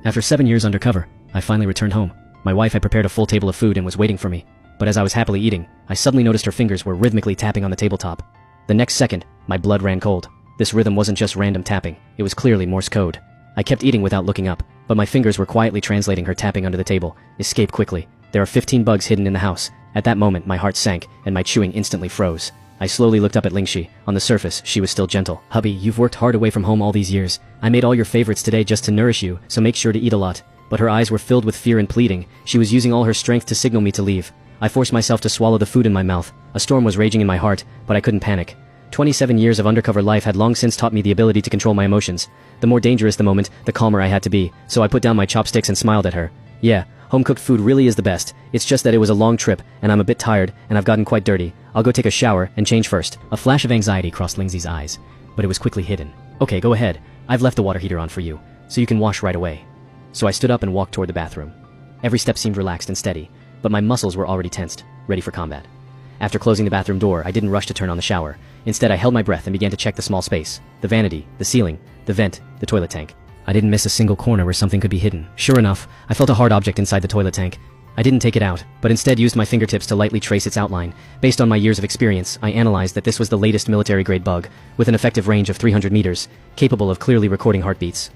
After 7 years undercover, I finally returned home. My wife had prepared a full table of food and was waiting for me. But as I was happily eating, I suddenly noticed her fingers were rhythmically tapping on the tabletop. The next second, my blood ran cold. This rhythm wasn't just random tapping, it was clearly Morse code. I kept eating without looking up, but my fingers were quietly translating her tapping under the table. Escape quickly. There are 15 bugs hidden in the house. At that moment, my heart sank, and my chewing instantly froze. I slowly looked up at Lingxi. On the surface, she was still gentle. "Hubby, you've worked hard away from home all these years. I made all your favorites today just to nourish you, so make sure to eat a lot." But her eyes were filled with fear and pleading. She was using all her strength to signal me to leave. I forced myself to swallow the food in my mouth. A storm was raging in my heart, but I couldn't panic. 27 years of undercover life had long since taught me the ability to control my emotions. The more dangerous the moment, the calmer I had to be, so I put down my chopsticks and smiled at her. "Yeah, home-cooked food really is the best. It's just that it was a long trip, and I'm a bit tired, and I've gotten quite dirty. I'll go take a shower and change first." A flash of anxiety crossed Lingxi's eyes, but it was quickly hidden. "Okay, go ahead. I've left the water heater on for you, so you can wash right away." So I stood up and walked toward the bathroom. Every step seemed relaxed and steady, but my muscles were already tensed, ready for combat. After closing the bathroom door, I didn't rush to turn on the shower. Instead, I held my breath and began to check the small space, the vanity, the ceiling, the vent, the toilet tank. I didn't miss a single corner where something could be hidden. Sure enough, I felt a hard object inside the toilet tank. I didn't take it out, but instead used my fingertips to lightly trace its outline. Based on my years of experience, I analyzed that this was the latest military-grade bug, with an effective range of 300 meters, capable of clearly recording heartbeats.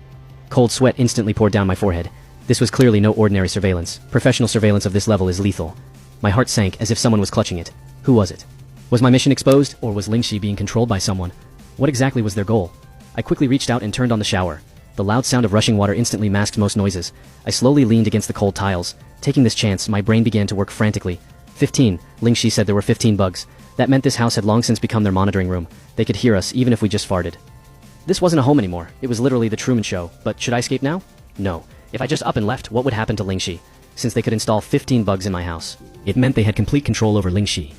Cold sweat instantly poured down my forehead. This was clearly no ordinary surveillance. Professional surveillance of this level is lethal. My heart sank as if someone was clutching it. Who was it? Was my mission exposed, or was Lingxi being controlled by someone? What exactly was their goal? I quickly reached out and turned on the shower. The loud sound of rushing water instantly masked most noises. I slowly leaned against the cold tiles. Taking this chance, my brain began to work frantically. 15. Lingxi said there were 15 bugs. That meant this house had long since become their monitoring room. They could hear us even if we just farted. This wasn't a home anymore. It was literally the Truman Show. But should I escape now? No. If I just up and left, what would happen to Lingxi? Since they could install 15 bugs in my house, it meant they had complete control over Lingxi.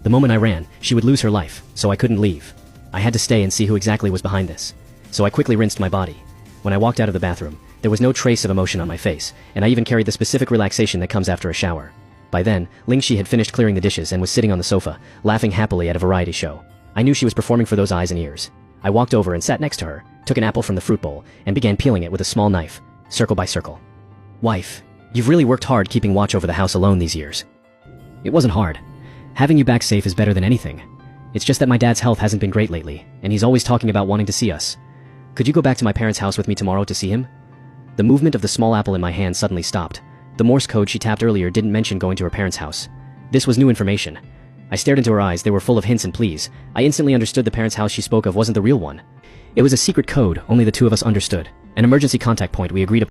The moment I ran, she would lose her life, so I couldn't leave. I had to stay and see who exactly was behind this. So I quickly rinsed my body. When I walked out of the bathroom, there was no trace of emotion on my face, and I even carried the specific relaxation that comes after a shower. By then, Lingxi had finished clearing the dishes and was sitting on the sofa, laughing happily at a variety show. I knew she was performing for those eyes and ears. I walked over and sat next to her, took an apple from the fruit bowl, and began peeling it with a small knife, circle by circle. "Wife, you've really worked hard keeping watch over the house alone these years." "It wasn't hard. Having you back safe is better than anything. It's just that my dad's health hasn't been great lately, and he's always talking about wanting to see us. Could you go back to my parents' house with me tomorrow to see him?" The movement of the small apple in my hand suddenly stopped. The Morse code she tapped earlier didn't mention going to her parents' house. This was new information. I stared into her eyes. They were full of hints and pleas. I instantly understood the parents' house she spoke of wasn't the real one. It was a secret code only the two of us understood. An emergency contact point we agreed upon.